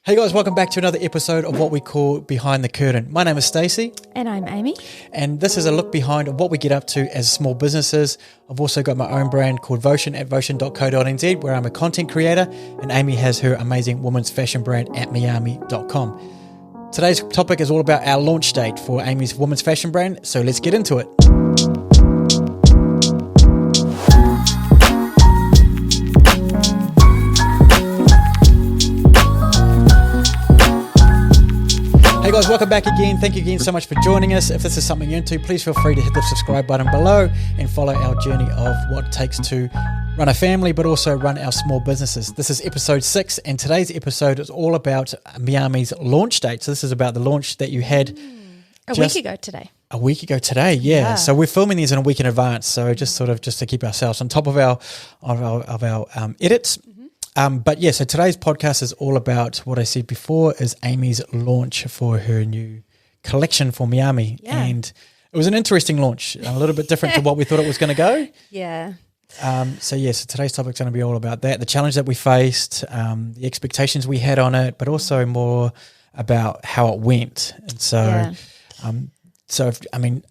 Hey guys, welcome back to another episode of what we call Behind the Curtain. My name is Stacy. And I'm Amy. And this is a look behind what we get up to as small businesses. I've also got my own brand called Votion at votion.co.nz where I'm a content creator, and Amy has her amazing women's fashion brand at Miiyami.com. Today's topic is all about our launch date for Amy's women's fashion brand, so let's get into it. Hey guys, welcome back again. Thank you again so much for joining us. If this is something you're into, please feel free to hit the subscribe button below and follow our journey of what it takes to run a family, but also run our small businesses. This is episode 6, and today's episode is all about Miiyami's launch date. So this is about the launch that you had a week ago today. A week ago today, yeah. So we're filming these in a week in advance. So just to keep ourselves on top of our edits. But yeah, so today's podcast is all about what I said before is Amy's launch for her new collection for Miiyami. Yeah. And it was an interesting launch, a little bit different to what we thought it was going to go. Yeah. So today's topic is going to be all about that, the challenge that we faced, the expectations we had on it, but also more about how it went. And so,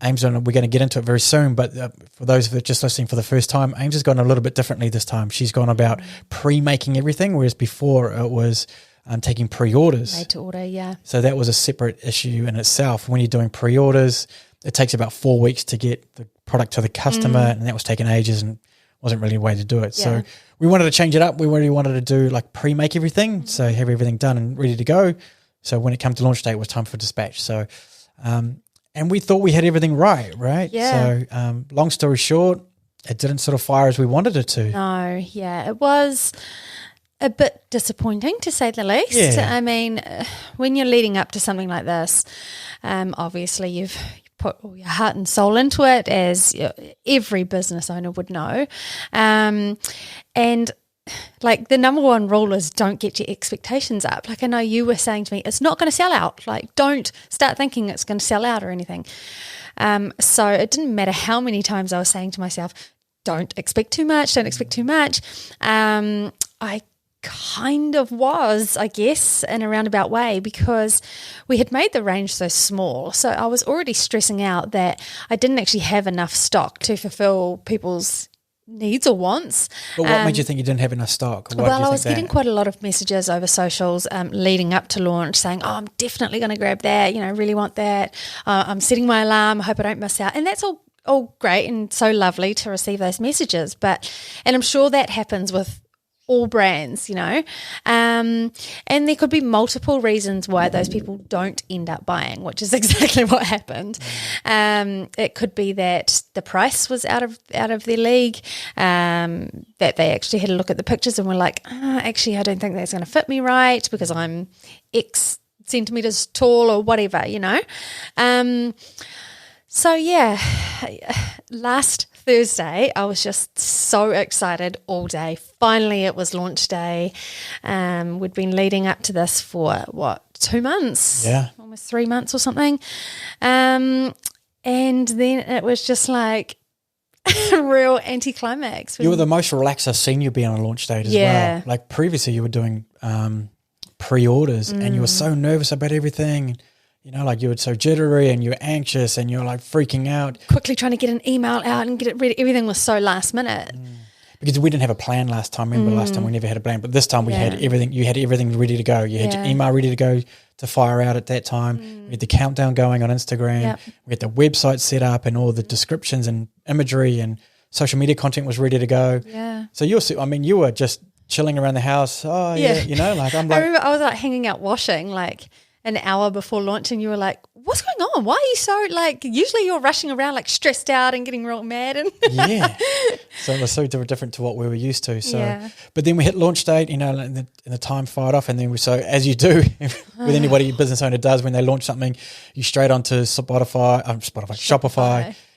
Ames on. We're going to get into it very soon, but for those that are just listening for the first time, Ames has gone a little bit differently this time. She's gone about pre-making everything, whereas before it was taking pre-orders. Made to order, yeah. So that was a separate issue in itself. When you're doing pre-orders, it takes about 4 weeks to get the product to the customer, and that was taking ages and wasn't really a way to do it. Yeah. So we wanted to change it up. We really wanted to do like pre-make everything, so have everything done and ready to go. So when it comes to launch day, it was time for dispatch. So, and we thought we had everything right? Yeah. So long story short, it didn't sort of fire as we wanted it to. No, yeah. It was a bit disappointing to say the least. Yeah. I mean, when you're leading up to something like this, obviously you've put all your heart and soul into it, as every business owner would know. And like the number one rule is don't get your expectations up. Like I know you were saying to me, it's not going to sell out. Like don't start thinking it's going to sell out or anything. So it didn't matter how many times I was saying to myself, don't expect too much, don't expect too much. I kind of was, I guess, in a roundabout way, because we had made the range so small. So I was already stressing out that I didn't actually have enough stock to fulfill people's needs or wants. But what made you think you didn't have enough stock? Well, I was getting quite a lot of messages over socials leading up to launch saying, oh, I'm definitely going to grab that, really want that. I'm setting my alarm, I hope I don't miss out. And that's all great and so lovely to receive those messages. And I'm sure that happens with all brands, and there could be multiple reasons why those people don't end up buying, which is exactly what happened. It could be that the price was out of their league, that they actually had a look at the pictures and were like, actually, I don't think that's going to fit me right because I'm X centimeters tall or whatever, So yeah, last Thursday, I was just so excited all day. Finally, it was launch day. We'd been leading up to this for, 2 months? Yeah. Almost 3 months or something. And then it was just like a real anticlimax. You were the most relaxed I've seen you be on a launch date as well. Like previously you were doing pre-orders and you were so nervous about everything. Like you were so jittery and you were anxious and you were like freaking out. Quickly trying to get an email out and get it ready. Everything was so last minute. Because we didn't have a plan last time. Remember last time we never had a plan. But this time we had everything. You had everything ready to go. You had your email ready to go to fire out at that time. We had the countdown going on Instagram. Yep. We had the website set up and all the descriptions and imagery and social media content was ready to go. Yeah. So you were just chilling around the house. Oh, yeah. I remember I was like hanging out washing like an hour before launch and you were like, what's going on? Why are you so usually you're rushing around like stressed out and getting real mad. And yeah. So it was so different to what we were used to. So, But then we hit launch date, and the time fired off and then as you do with anybody business owner does when they launch something, you straight onto Shopify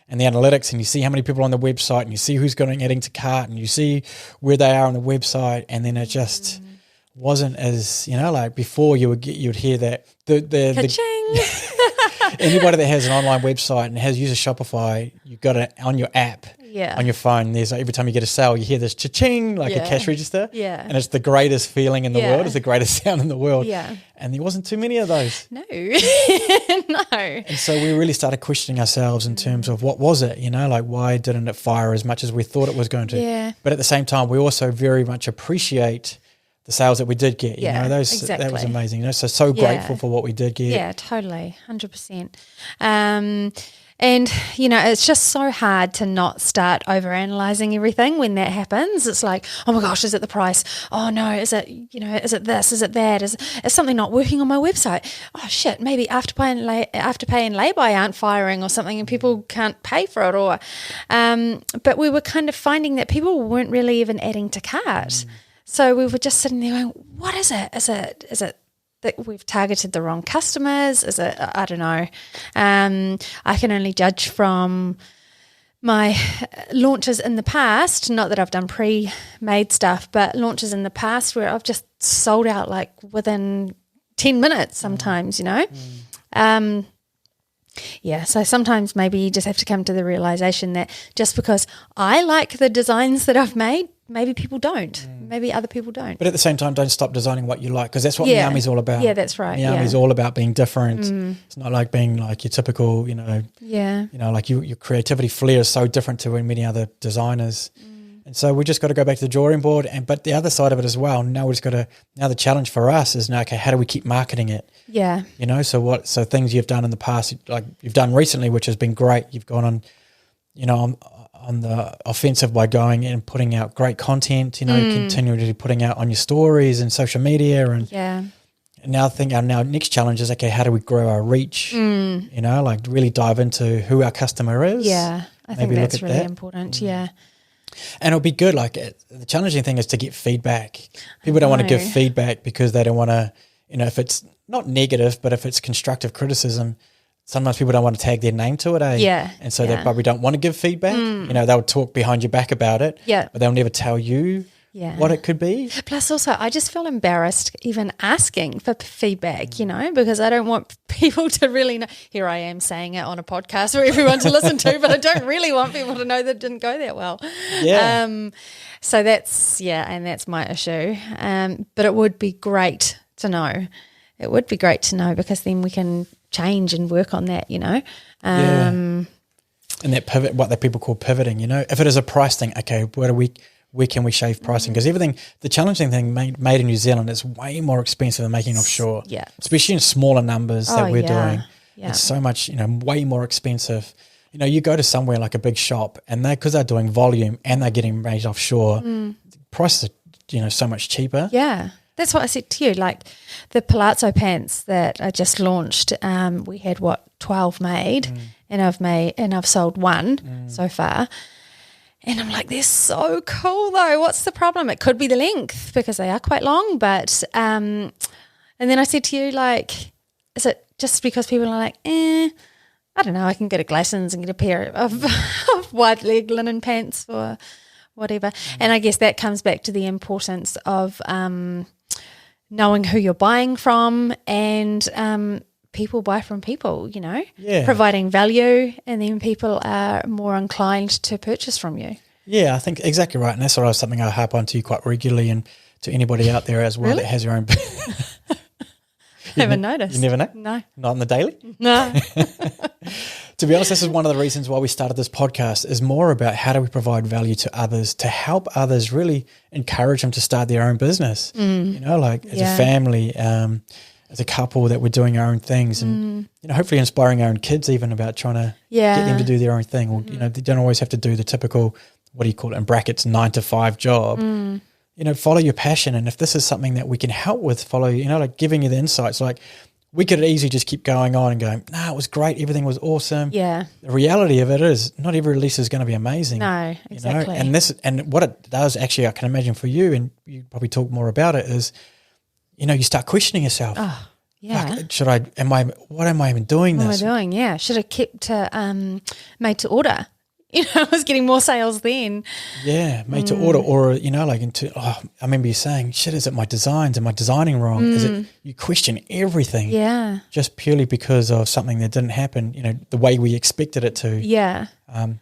and the analytics and you see how many people are on the website and you see who's adding to cart and you see where they are on the website and then it just wasn't as like before you'd hear that the Ka-ching. anybody that has an online website and uses Shopify, you've got it on your app. on your phone. There's every time you get a sale, you hear this cha-ching, like a cash register. Yeah. And it's the greatest feeling in the world. It's the greatest sound in the world. Yeah. And there wasn't too many of those. No. No. And so we really started questioning ourselves in terms of what was it, like why didn't it fire as much as we thought it was going to? Yeah. But at the same time, we also very much appreciate the sales that we did get. Exactly. That was amazing. So grateful for what we did get. Yeah, totally, 100%. And, it's just so hard to not start overanalyzing everything when that happens. It's like, oh my gosh, is it the price? Oh no, is it, is it this? Is it that? Is something not working on my website? Oh shit, maybe Afterpay and Lay-By aren't firing or something and people can't pay for it. Or, but we were kind of finding that people weren't really even adding to cart. So we were just sitting there going, what is it? Is it that we've targeted the wrong customers? Is it, I don't know. I can only judge from my launches in the past, not that I've done pre-made stuff, but launches in the past where I've just sold out like within 10 minutes sometimes, so sometimes maybe you just have to come to the realization that just because I like the designs that I've made, maybe people don't. Maybe other people don't. But at the same time, don't stop designing what you like, because that's what Miiyami's all about. Yeah, that's right. Miiyami's all about being different. It's not like being like your typical, like your creativity flair is so different to many other designers. And so we just got to go back to the drawing board. But the other side of it as well, now the challenge for us is now, okay, how do we keep marketing it? Yeah. So things you've done in the past, like you've done recently, which has been great. You've gone on, on the offensive by going and putting out great content, continually putting out on your stories and social media. And now I think our next challenge is, okay, how do we grow our reach? Like really dive into who our customer is. Yeah, I think that's really important. Yeah. And it'll be good. Like the challenging thing is to get feedback. People don't want to give feedback because they don't want to, if it's not negative, but if it's constructive criticism, sometimes people don't want to tag their name to it, Yeah. And so they probably don't want to give feedback. They'll talk behind your back about it. Yeah. But they'll never tell you what it could be. Plus also, I just feel embarrassed even asking for feedback, because I don't want people to really know. Here I am saying it on a podcast for everyone to listen to, but I don't really want people to know that it didn't go that well. Yeah. So that's, and that's my issue. But it would be great to know. It would be great to know, because then we can change and work on that, And that pivot, what that people call pivoting, if it is a price thing, okay, where can we shave pricing? Because the challenging thing made in New Zealand is way more expensive than making offshore. Yeah. Especially in smaller numbers that we're doing. Yeah. It's so much, way more expensive. You go to somewhere like a big shop and because they're doing volume and they're getting made offshore, prices are, so much cheaper. Yeah. That's what I said to you, like the palazzo pants that I just launched, we had 12 made, and I've sold one so far. And I'm like, they're so cool though. What's the problem? It could be the length, because they are quite long, but and then I said to you, like, is it just because people are like, I don't know, I can go to Glassons and get a pair of wide leg linen pants or whatever. And I guess that comes back to the importance of knowing who you're buying from, and people buy from people, providing value, and then people are more inclined to purchase from you. Yeah, I think exactly right. And that's something I harp on to you quite regularly, and to anybody out there as well that has your own. Haven't noticed. You never know? No. Not on the daily? No. To be honest, this is one of the reasons why we started this podcast, is more about how do we provide value to others, to help others, really encourage them to start their own business. Like as a family, as a couple, that we're doing our own things, and hopefully inspiring our own kids even about trying to get them to do their own thing. Or they don't always have to do the typical, what do you call it in brackets, 9-to-5 job. Follow your passion, and if this is something that we can help with, follow. Like giving you the insights. Like we could easily just keep going on and going, no, it was great, everything was awesome. Yeah. The reality of it is, not every release is going to be amazing. No, exactly. And what it does, actually, I can imagine for you, and you probably talk more about it, is you start questioning yourself. Oh, yeah. What am I even doing this? What am I doing? Yeah. Should have kept made to order. I was getting more sales then. Yeah, made to order, or I remember you saying, "Shit, is it my designs? Am I designing wrong? Is it?" You question everything, just purely because of something that didn't happen. The way we expected it to. Yeah.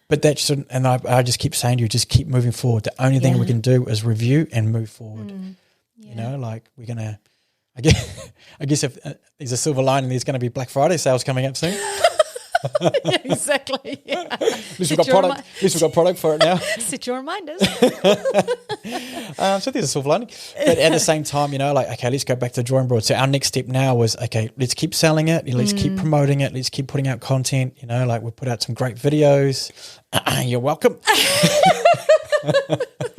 But that shouldn't. And I just keep saying to you, just keep moving forward. The only thing we can do is review and move forward. We're gonna. I guess if there's a silver lining, there's going to be Black Friday sales coming up soon. Yeah, exactly. Yeah. At least we've got product for it now. Set your reminders. So there's a silver lining. But at the same time, okay, let's go back to the drawing board. So our next step now was, okay, let's keep selling it. Let's keep promoting it. Let's keep putting out content. We put out some great videos. You're welcome.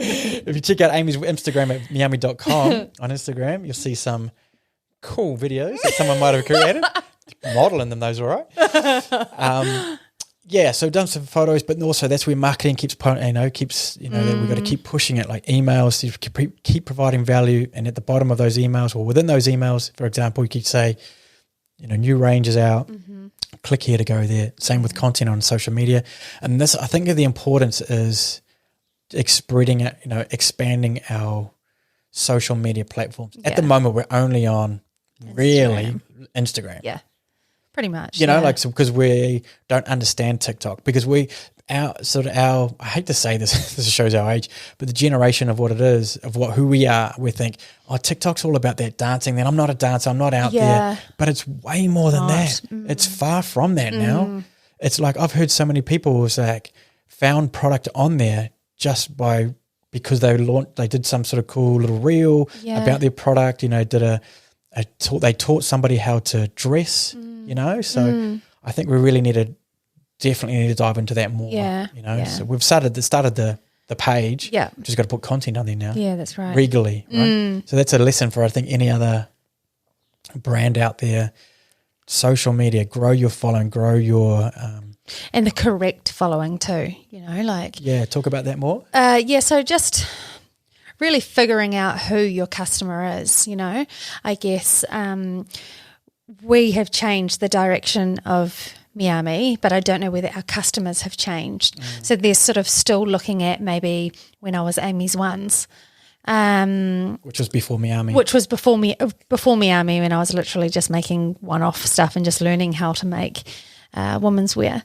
If you check out Amy's Instagram at Miiyami.com on Instagram, you'll see some cool videos that someone might have created. Modeling them, those, all right. So done some photos, but also that's where marketing keeps that we've got to keep pushing it, like emails. You keep providing value, and at the bottom of those emails, or within those emails, for example, you could say, new range is out. Click here to go there. Same with content on social media, and this, I think, the importance is spreading it, expanding our social media platforms. At the moment, we're only on Instagram. Yeah. Pretty much. Because we don't understand TikTok, because I hate to say this, this shows our age, but the generation of what it is, of who we are, we think, TikTok's all about that dancing. Then I'm not a dancer, I'm not out there. But it's way more than that. It's far from that now. It's like I've heard so many people who's like found product on there just because they did some sort of cool little reel about their product, they taught somebody how to dress, so I think we really definitely need to dive into that more, So we've started the page. Yeah. We've just got to put content on there now. Yeah, that's right. Regularly, right? So that's a lesson for, I think, any other brand out there. Social media, grow your following, grow your... and the correct following too, Yeah, talk about that more. So just... really figuring out who your customer is, I guess we have changed the direction of Miiyami, but I don't know whether our customers have changed. So they're sort of still looking at maybe when I was Amy's Ones. Which was before Miiyami. Which was before Miiyami, when I was literally just making one-off stuff and just learning how to make women's wear.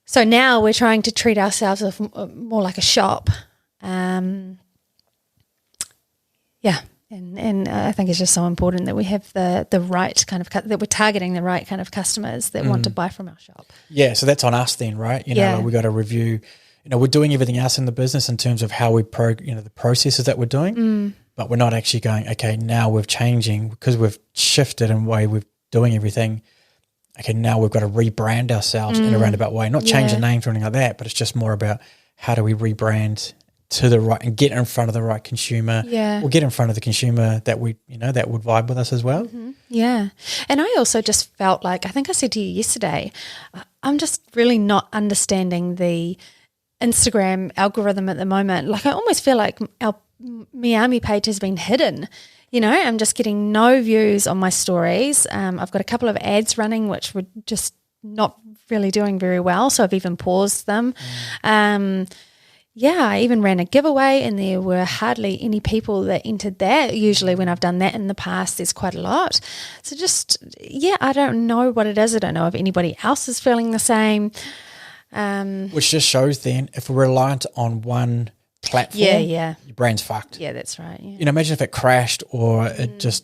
So now we're trying to treat ourselves as more like a shop. And I think it's just so important that we have the right kind of that we're targeting the right kind of customers that want to buy from our shop. Yeah, so that's on us then, right? We got to review. We're doing everything else in the business in terms of how we the processes that we're doing, but we're not actually going, okay, now we're changing because we've shifted in the way we're doing everything. Okay, now we've got to rebrand ourselves in a roundabout way, not change the names or anything like that, but it's just more about how do we rebrand to the right and get in front of the right consumer, or get in front of the consumer that we, that would vibe with us as well. Yeah. And I also just felt like, I think I said to you yesterday, I'm just really not understanding the Instagram algorithm at the moment. Like I almost feel like our Miiyami page has been hidden. I'm just getting no views on my stories. I've got a couple of ads running, which were just not really doing very well. So I've even paused them. I even ran a giveaway and there were hardly any people that entered that. Usually when I've done that in the past, there's quite a lot. So just, I don't know what it is. I don't know if anybody else is feeling the same. Which just shows then if we're reliant on one platform, your brand's fucked. Yeah, that's right. Yeah. Imagine if it crashed or it just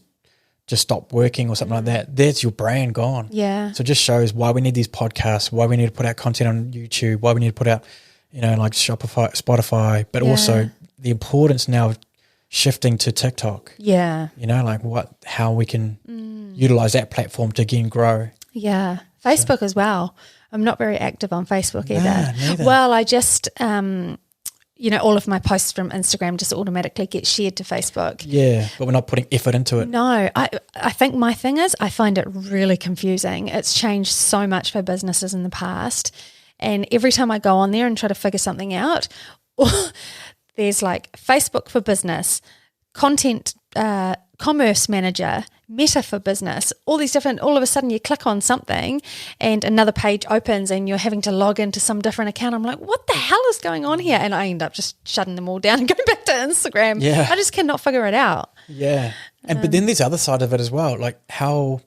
stopped working or something like that. There's your brand gone. Yeah. So it just shows why we need these podcasts, why we need to put out content on YouTube, why we need to put out like Shopify, Spotify, but also the importance now of shifting to TikTok. Yeah. How we can utilize that platform to again grow. Yeah. Facebook as well. I'm not very active on Facebook either. Neither. Well, I just, all of my posts from Instagram just automatically get shared to Facebook. Yeah, but we're not putting effort into it. No, I think my thing is I find it really confusing. It's changed so much for businesses in the past. And every time I go on there and try to figure something out, there's like Facebook for business, content, commerce manager, Meta for Business, all of a sudden you click on something and another page opens and you're having to log into some different account. I'm like, what the hell is going on here? And I end up just shutting them all down and going back to Instagram. Yeah. I just cannot figure it out. Yeah. But then there's the other side of it as well, like how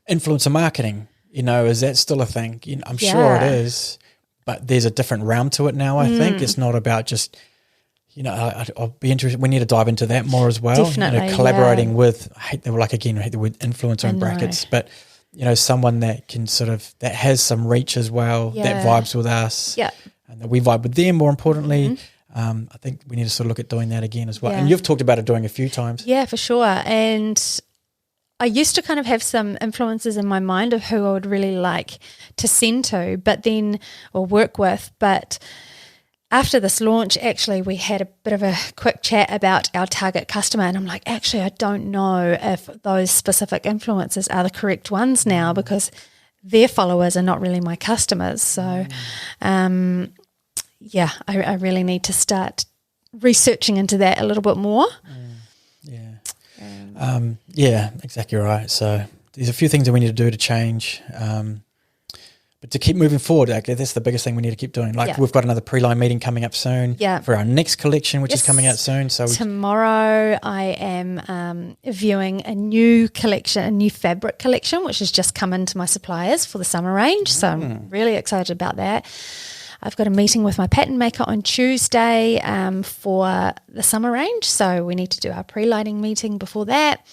influencer marketing, is that still a thing? I'm sure it is, but there's a different realm to it now, I think. It's not about just, I'll be interested. We need to dive into that more as well. Definitely, collaborating with, I hate the word influencer in brackets, but, someone that can that has some reach as well, that vibes with us, and that we vibe with them, more importantly. I think we need to sort of look at doing that again as well. And you've talked about it doing a few times. Yeah, for sure. And I used to kind of have some influences in my mind of who I would really like to send to, or work with. But after this launch, actually, we had a bit of a quick chat about our target customer. And I'm like, actually, I don't know if those specific influencers are the correct ones now, because their followers are not really my customers. So, I really need to start researching into that a little bit more. Yeah, exactly right. So there's a few things that we need to do to change, but to keep moving forward, that's the biggest thing we need to keep doing. We've got another pre-line meeting coming up soon for our next collection, which is coming out soon. So tomorrow I am viewing a new collection, a new fabric collection, which has just come into my suppliers for the summer range. So I'm really excited about that. I've got a meeting with my pattern maker on Tuesday for the summer range. So we need to do our pre-lighting meeting before that.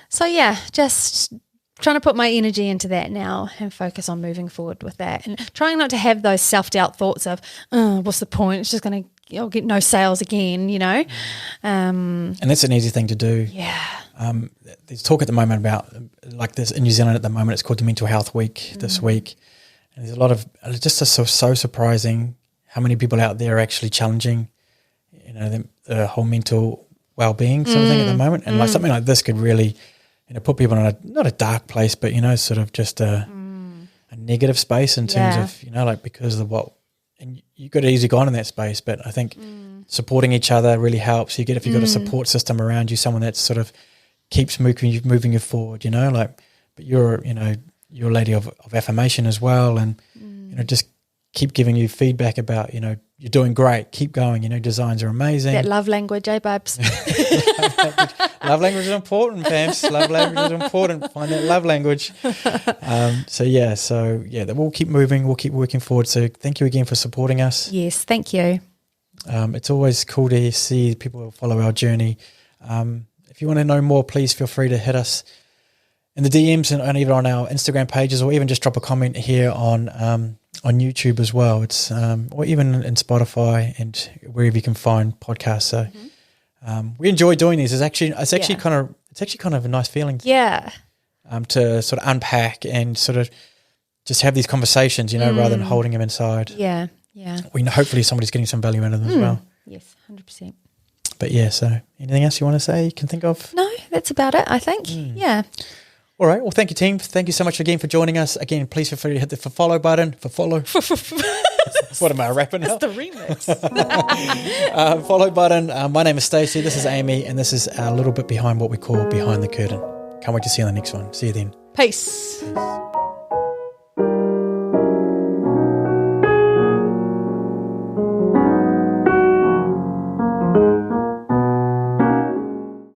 So just trying to put my energy into that now and focus on moving forward with that, and trying not to have those self-doubt thoughts of, what's the point? It's just going to, I'll get no sales again, And that's an easy thing to do. Yeah. There's talk at the moment about, like this in New Zealand at the moment, it's called the Mental Health Week this week. And there's a lot of, it's just so surprising how many people out there are actually challenging, the whole mental well-being sort of thing at the moment. And like something like this could really, put people in not a dark place, but, sort of just a negative space in terms of, because of what, and you could have easily gone in that space, but I think supporting each other really helps. If you've got a support system around you, someone that sort of keeps moving you forward, but you're a lady of affirmation as well, and just keep giving you feedback about you're doing great, keep going, designs are amazing. That love language, Babs? Love language is important, fams. Love language is important. Find that love language. That we'll keep moving, we'll keep working forward. So thank you again for supporting us. Yes, thank you. It's always cool to see people follow our journey. If you want to know more, please feel free to hit us in the DMs and either on our Instagram pages, or even just drop a comment here on YouTube as well. It's or even in Spotify and wherever you can find podcasts. So we enjoy doing these. It's actually kind of a nice feeling. Yeah. To sort of unpack and sort of just have these conversations, rather than holding them inside. Yeah. Yeah. Hopefully somebody's getting some value out of them as well. Yes, 100%. But so anything else you want to say, you can think of? No, that's about it, I think. Yeah. All right. Well, thank you, team. Thank you so much again for joining us. Again, please feel free to hit the follow button. What am I rapping now? That's the remix. Follow button. My name is Stacy. This is Amie, and this is a little bit behind what we call Behind the Curtain. Can't wait to see you on the next one. See you then. Peace.